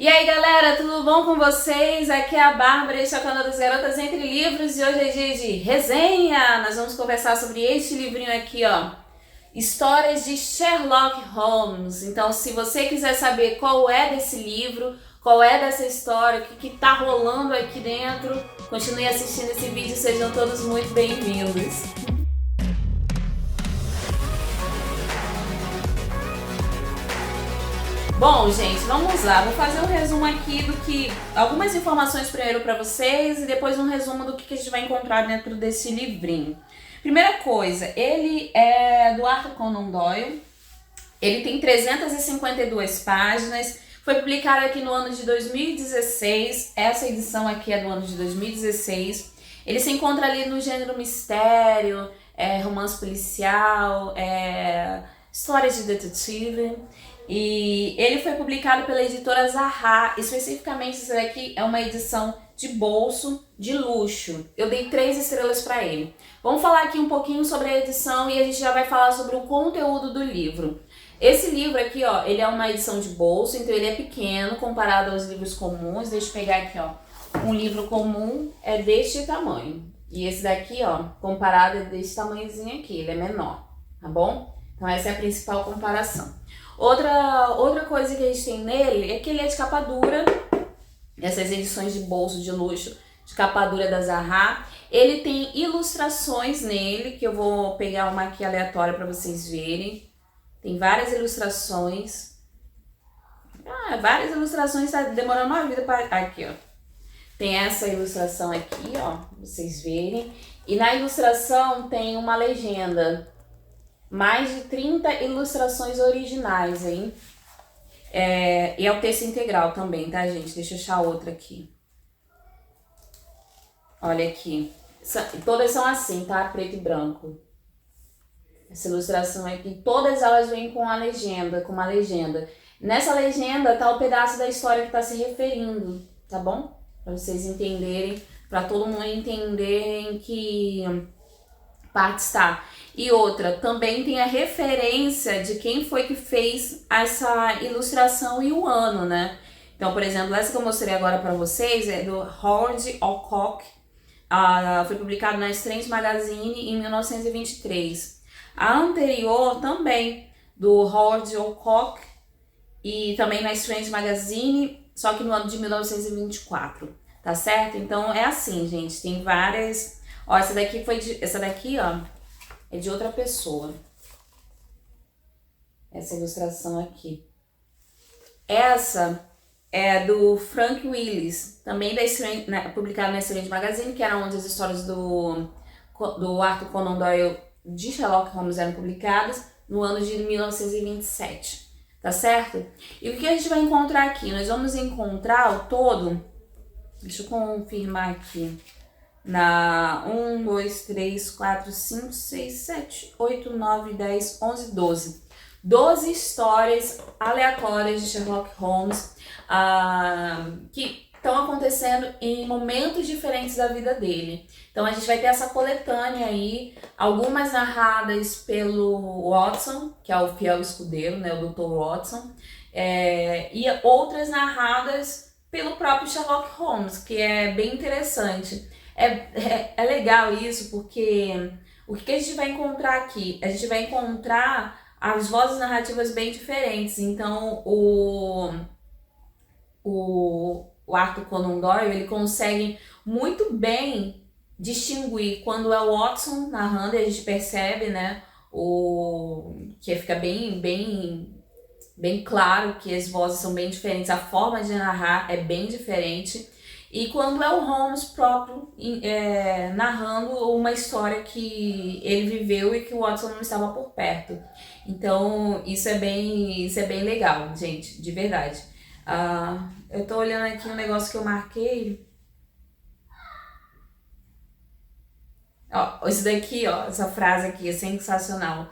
E aí galera, tudo bom com vocês? Aqui é a Bárbara, este é o canal das Garotas Entre Livros e hoje é dia de resenha. Nós vamos conversar sobre este livrinho aqui, ó, Histórias de Sherlock Holmes. Então, se você quiser saber qual é desse livro, qual é dessa história, o que tá rolando aqui dentro, continue assistindo esse vídeo, sejam todos muito bem-vindos. Bom, gente, vamos lá. Vou fazer um resumo aqui do que... algumas informações primeiro para vocês e depois um resumo do que a gente vai encontrar dentro desse livrinho. Primeira coisa, ele é do Arthur Conan Doyle. Ele tem 352 páginas. Foi publicado aqui no ano de 2016. Essa edição aqui é do ano de 2016. Ele se encontra ali no gênero mistério, romance policial, histórias de detetive. E ele foi publicado pela editora Zahar. Especificamente isso daqui é uma edição de bolso de luxo. Eu dei 3 estrelas para ele. Vamos falar aqui um pouquinho sobre a edição e a gente já vai falar sobre o conteúdo do livro. Esse livro aqui, ó, ele é uma edição de bolso, então ele é pequeno comparado aos livros comuns. Deixa eu pegar aqui, ó. Um livro comum é deste tamanho. E esse daqui, ó, comparado é desse tamanhozinho aqui, ele é menor, tá bom? Então essa é a principal comparação. Outra coisa que a gente tem nele é que ele é de capa dura, essas edições de bolso de luxo de capa dura da Zahar. Ele tem ilustrações nele, que eu vou pegar uma aqui aleatória para vocês verem. Tem várias ilustrações. Várias ilustrações, tá demorando uma vida para... Aqui, ó. Tem essa ilustração aqui, ó, pra vocês verem. E na ilustração tem uma legenda. Mais de 30 ilustrações originais, hein? E é o texto integral também, tá, gente? Deixa eu achar outra aqui. Olha aqui. Todas são assim, tá? Preto e branco. Essa ilustração aqui, todas elas vêm com uma legenda, Nessa legenda tá o pedaço da história que tá se referindo, tá bom? Pra vocês entenderem, pra todo mundo entender em que parte está. E outra, também tem a referência de quem foi que fez essa ilustração e o ano, né? Então, por exemplo, essa que eu mostrei agora para vocês é do Howard Alcock. Foi publicado na Strange Magazine em 1923. A anterior também, do Howard Alcock, e também na Strange Magazine, só que no ano de 1924, tá certo? Então é assim, gente, tem várias... Ó, essa daqui, ó, é de outra pessoa. Essa ilustração aqui. Essa é do Frank Willis, também da Strange, né, publicado na Strange Magazine, que era onde as histórias do Arthur Conan Doyle de Sherlock Holmes eram publicadas no ano de 1927, tá certo? E o que a gente vai encontrar aqui? Nós vamos encontrar o todo, deixa eu confirmar aqui, na 1, 2, 3, 4, 5, 6, 7, 8, 9, 10, 11, 12. 12 histórias aleatórias de Sherlock Holmes que estão acontecendo em momentos diferentes da vida dele. Então a gente vai ter essa coletânea aí, algumas narradas pelo Watson, que é o fiel escudeiro, né, o Dr. Watson, e outras narradas pelo próprio Sherlock Holmes, que é bem interessante. É legal isso, porque o que a gente vai encontrar aqui? A gente vai encontrar as vozes narrativas bem diferentes. Então, o Arthur Conan Doyle, ele consegue muito bem distinguir quando é o Watson narrando, e a gente percebe, né, que fica bem claro que as vozes são bem diferentes, a forma de narrar é bem diferente. E quando é o Holmes próprio narrando uma história que ele viveu e que o Watson não estava por perto. Então isso é bem legal, gente, de verdade. Eu tô olhando aqui um negócio que eu marquei. Ó, isso daqui, ó, essa frase aqui é sensacional.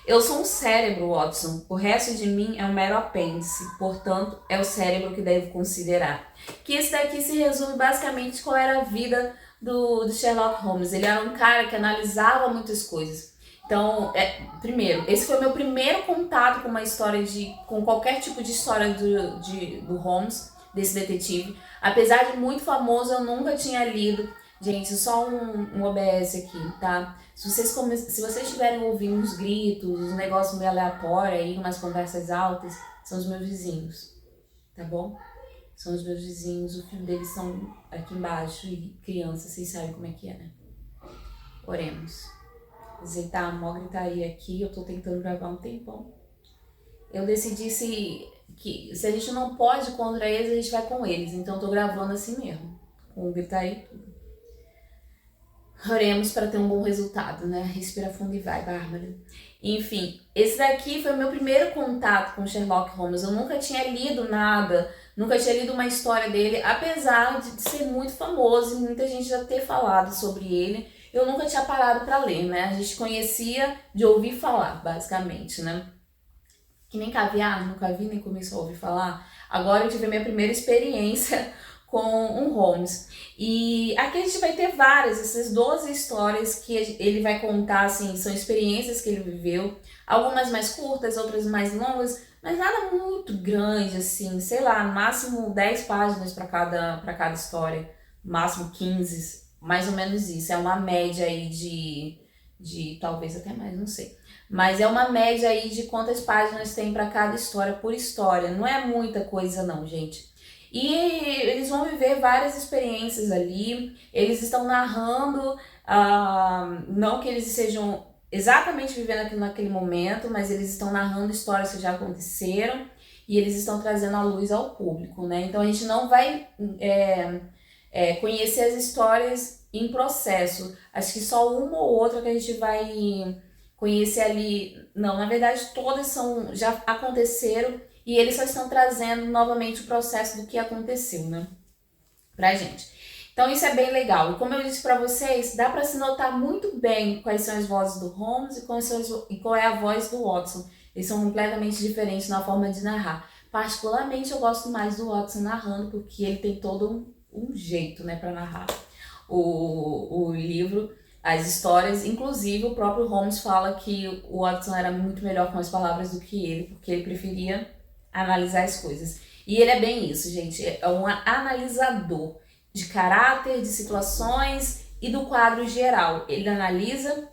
Eu sou um cérebro, Watson. O resto de mim é um mero apêndice. Portanto, é o cérebro que devo considerar. Que esse daqui se resume basicamente qual era a vida do Sherlock Holmes. Ele era um cara que analisava muitas coisas. Então, primeiro, esse foi o meu primeiro contato com uma história com qualquer tipo de história do Holmes. desse detetive. Apesar de muito famoso, eu nunca tinha lido. Gente, só um OBS aqui, tá? Se vocês estiverem ouvindo uns gritos, uns negócios meio aleatórios aí, umas conversas altas, são os meus vizinhos, tá bom? São os meus vizinhos, o filho deles são aqui embaixo e criança, vocês sabem como é que é, né? Oremos. Tá, a mó gritaria aqui, eu tô tentando gravar um tempão. Eu decidi que se a gente não pode contra eles, a gente vai com eles. Então eu tô gravando assim mesmo, com gritaria e tudo. Oremos para ter um bom resultado, né? Respira fundo e vai, Bárbara. Enfim, esse daqui foi o meu primeiro contato com Sherlock Holmes. Eu nunca tinha lido nada, nunca tinha lido uma história dele, apesar de ser muito famoso e muita gente já ter falado sobre ele. Eu nunca tinha parado para ler, né? A gente conhecia de ouvir falar, basicamente, né? Que nem caviar, nunca vi nem começou a ouvir falar. Agora eu tive a minha primeira experiência com um Holmes. E aqui a gente vai ter várias, essas 12 histórias que ele vai contar, assim, são experiências que ele viveu. Algumas mais curtas, outras mais longas, mas nada muito grande, assim, sei lá, no máximo 10 páginas para cada história, no máximo 15, mais ou menos isso. É uma média aí de talvez até mais, não sei. Mas é uma média aí de quantas páginas tem para cada história por história. Não é muita coisa não, gente. E eles vão viver várias experiências ali. Eles estão narrando, não que eles estejam exatamente vivendo aquilo naquele momento, mas eles estão narrando histórias que já aconteceram e eles estão trazendo à luz ao público, né? Então a gente não vai conhecer as histórias em processo. Acho que só uma ou outra que a gente vai conhecer ali. Não, na verdade todas já aconteceram e eles só estão trazendo novamente o processo do que aconteceu, né? Pra gente. Então isso é bem legal. E como eu disse pra vocês, dá pra se notar muito bem quais são as vozes do Holmes e qual é a voz do Watson. Eles são completamente diferentes na forma de narrar. Particularmente eu gosto mais do Watson narrando, porque ele tem todo um jeito, né, pra narrar o livro, as histórias. Inclusive o próprio Holmes fala que o Watson era muito melhor com as palavras do que ele, porque ele preferia analisar as coisas. E ele é bem isso, gente, é um analisador de caráter, de situações e do quadro geral. Ele analisa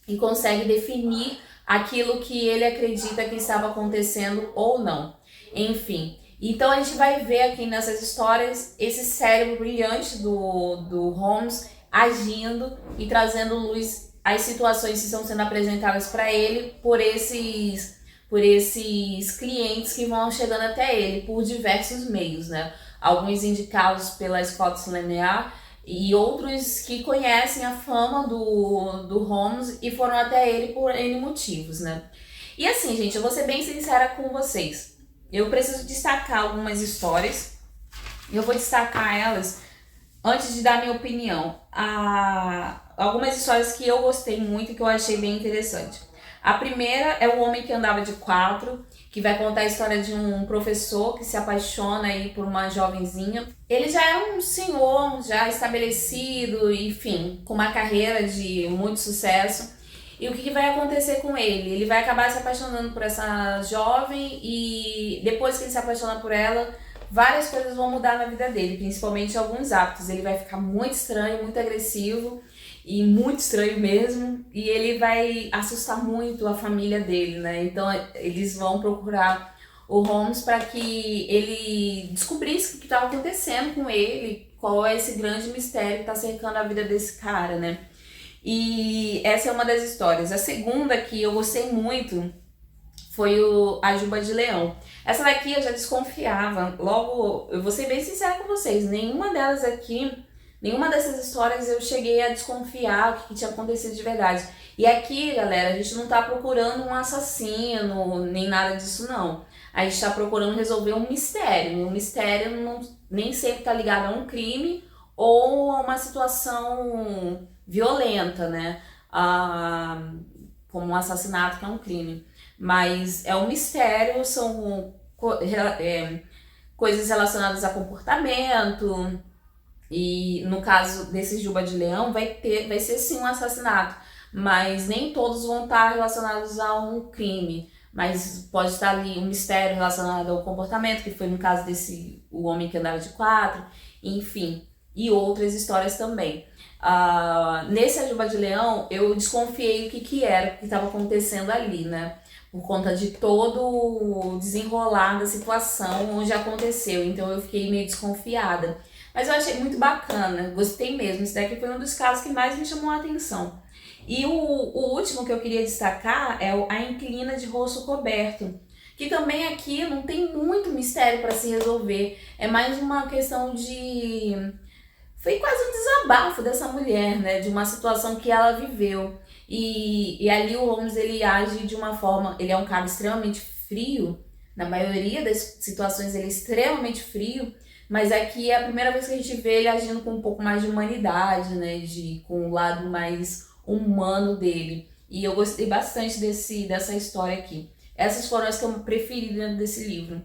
e consegue definir aquilo que ele acredita que estava acontecendo ou não. Enfim, então a gente vai ver aqui nessas histórias esse cérebro brilhante do Holmes agindo e trazendo luz às situações que estão sendo apresentadas para ele por esses clientes que vão chegando até ele por diversos meios, né? Alguns indicados pela Scotland Yard e outros que conhecem a fama do Holmes e foram até ele por N motivos, né? E assim, gente, eu vou ser bem sincera com vocês. Eu preciso destacar algumas histórias. Eu vou destacar elas antes de dar minha opinião. Algumas histórias que eu gostei muito e que eu achei bem interessante. A primeira é O Homem que Andava de Quatro, que vai contar a história de um professor que se apaixona aí por uma jovenzinha. Ele já é um senhor, já estabelecido, enfim, com uma carreira de muito sucesso. E o que vai acontecer com ele? Ele vai acabar se apaixonando por essa jovem e depois que ele se apaixona por ela, várias coisas vão mudar na vida dele, principalmente alguns hábitos. Ele vai ficar muito estranho, muito agressivo e muito estranho mesmo, e ele vai assustar muito a família dele, né? Então eles vão procurar o Holmes para que ele descobrisse o que estava acontecendo com ele, qual é esse grande mistério que está cercando a vida desse cara, né? E essa é uma das histórias. A segunda que eu gostei muito foi A Juba de Leão. Essa daqui eu já desconfiava. Logo, eu vou ser bem sincera com vocês, nenhuma dessas histórias eu cheguei a desconfiar o que tinha acontecido de verdade. E aqui, galera, a gente não tá procurando um assassino, nem nada disso, não. A gente tá procurando resolver um mistério. E o mistério nem sempre tá ligado a um crime ou a uma situação violenta, né? Como um assassinato, que é um crime. Mas é um mistério, são coisas relacionadas a comportamento. E no caso desse Juba de Leão vai ser sim um assassinato, mas nem todos vão estar relacionados a um crime. mas pode estar ali um mistério relacionado ao comportamento, que foi no caso desse o homem que andava de quatro, enfim, e outras histórias também. Nesse A Juba de Leão, eu desconfiei o que era, o que estava acontecendo ali, né? Por conta de todo o desenrolar da situação onde aconteceu, então eu fiquei meio desconfiada. Mas eu achei muito bacana, gostei mesmo, esse daqui foi um dos casos que mais me chamou a atenção. E o último que eu queria destacar é A Inquilina de Rosto Coberto, que também aqui não tem muito mistério para se resolver, é mais uma questão de... Foi quase um desabafo dessa mulher, né, de uma situação que ela viveu. E ali o Holmes, ele age de uma forma, ele é um cara extremamente frio, na maioria das situações ele é extremamente frio, mas aqui é a primeira vez que a gente vê ele agindo com um pouco mais de humanidade, né, com o lado mais humano dele. E eu gostei bastante dessa história aqui. Essas foram as que eu preferi dentro desse livro.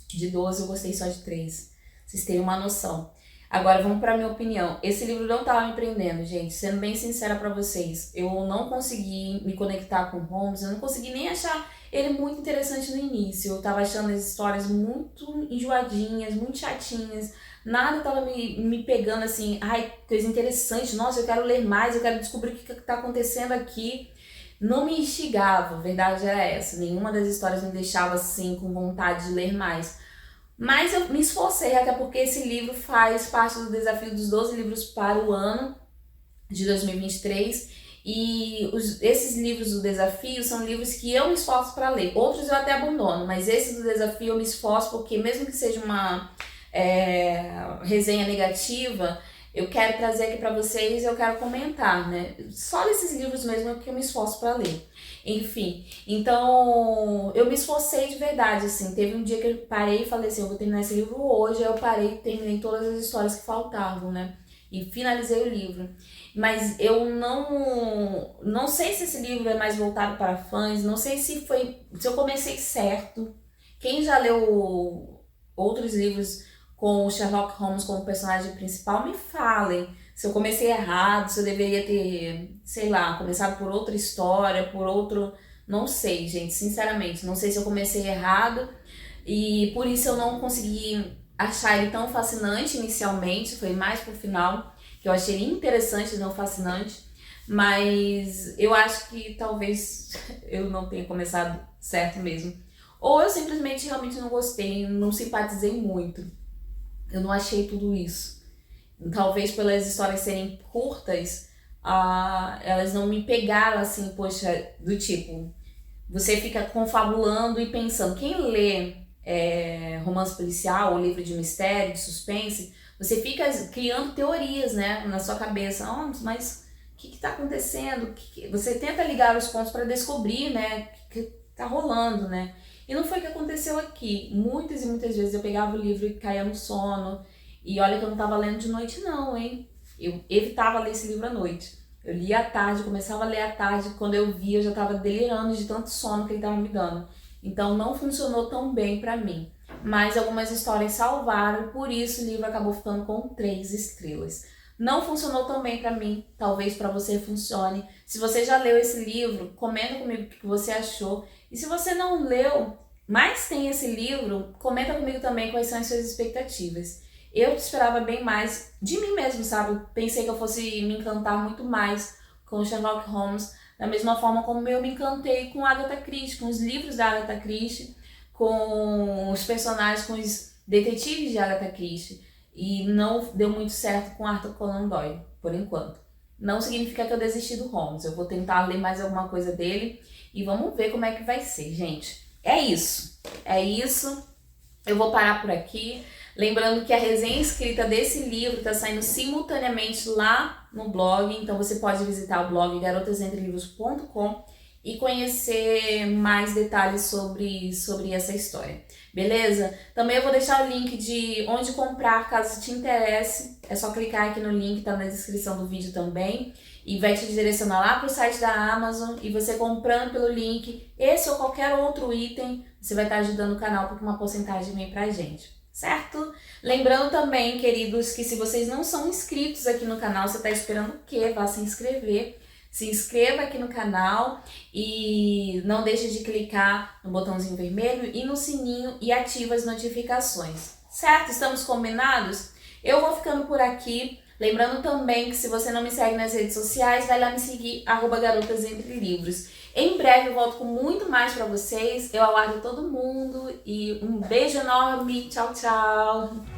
De 12 eu gostei só de 3. Vocês terem uma noção. Agora vamos para minha opinião. Esse livro não estava me prendendo, gente. Sendo bem sincera para vocês, eu não consegui me conectar com o Holmes, eu não consegui nem achar ele muito interessante no início. Eu tava achando as histórias muito enjoadinhas, muito chatinhas. Nada tava me pegando assim, ai, coisa interessante, nossa, eu quero ler mais, eu quero descobrir o que tá acontecendo aqui. Não me instigava, a verdade era essa. Nenhuma das histórias me deixava assim com vontade de ler mais. Mas eu me esforcei, até porque esse livro faz parte do desafio dos 12 livros para o ano de 2023. E esses livros do desafio são livros que eu me esforço para ler. Outros eu até abandono, mas esse do desafio eu me esforço porque mesmo que seja uma resenha negativa, eu quero trazer aqui para vocês e eu quero comentar, né? Só desses livros mesmo é que eu me esforço para ler. Enfim, então eu me esforcei de verdade, assim. Teve um dia que eu parei e falei assim, eu vou terminar esse livro hoje. Aí eu parei e terminei todas as histórias que faltavam, né? E finalizei o livro. Mas eu não sei se esse livro é mais voltado para fãs, não sei se eu comecei certo. Quem já leu outros livros com o Sherlock Holmes como personagem principal, me falem se eu comecei errado, se eu deveria ter, sei lá, começado por outra história, por outro... Não sei, gente, sinceramente, não sei se eu comecei errado e por isso eu não consegui achar ele tão fascinante inicialmente, foi mais pro final que eu achei ele interessante e não fascinante, mas eu acho que talvez eu não tenha começado certo mesmo. Ou eu simplesmente realmente não gostei, não simpatizei muito. Eu não achei tudo isso. Talvez pelas histórias serem curtas, elas não me pegaram assim, poxa, do tipo... Você fica confabulando e pensando. Quem lê romance policial ou livro de mistério, de suspense, você fica criando teorias, né, na sua cabeça. Oh, mas o que está acontecendo? Você tenta ligar os pontos para descobrir, né, o que está rolando, né? E não foi o que aconteceu aqui. Muitas e muitas vezes eu pegava o livro e caía no sono. E olha que eu não estava lendo de noite não, hein? Eu evitava ler esse livro à noite. Eu lia à tarde, começava a ler à tarde, quando eu via eu já estava delirando de tanto sono que ele estava me dando. Então não funcionou tão bem pra mim. Mas algumas histórias salvaram, por isso o livro acabou ficando com 3 estrelas. Não funcionou tão bem pra mim, talvez pra você funcione. Se você já leu esse livro, comenta comigo o que você achou. E se você não leu, mas tem esse livro, comenta comigo também quais são as suas expectativas. Eu esperava bem mais de mim mesmo, sabe? Pensei que eu fosse me encantar muito mais com Sherlock Holmes, da mesma forma como eu me encantei com Agatha Christie, com os livros da Agatha Christie, com os personagens, com os detetives de Agatha Christie. E não deu muito certo com Arthur Conan Doyle, por enquanto. Não significa que eu desisti do Holmes, eu vou tentar ler mais alguma coisa dele e vamos ver como é que vai ser, gente. É isso. Eu vou parar por aqui. Lembrando que a resenha escrita desse livro está saindo simultaneamente lá no blog, então você pode visitar o blog garotasentrelivros.com e conhecer mais detalhes sobre essa história, beleza? Também eu vou deixar o link de onde comprar, caso te interesse, é só clicar aqui no link, tá na descrição do vídeo também, e vai te direcionar lá para o site da Amazon, e você comprando pelo link, esse ou qualquer outro item, você vai estar ajudando o canal porque uma porcentagem vem pra gente. Certo? Lembrando também, queridos, que se vocês não são inscritos aqui no canal, você está esperando o quê? Vá se inscrever. se inscreva aqui no canal e não deixe de clicar no botãozinho vermelho e no sininho e ativa as notificações. Certo? Estamos combinados? Eu vou ficando por aqui. Lembrando também que se você não me segue nas redes sociais, vai lá me seguir, @garotasentrelivros. Em breve eu volto com muito mais pra vocês. Eu aguardo todo mundo e um beijo enorme. Tchau, tchau!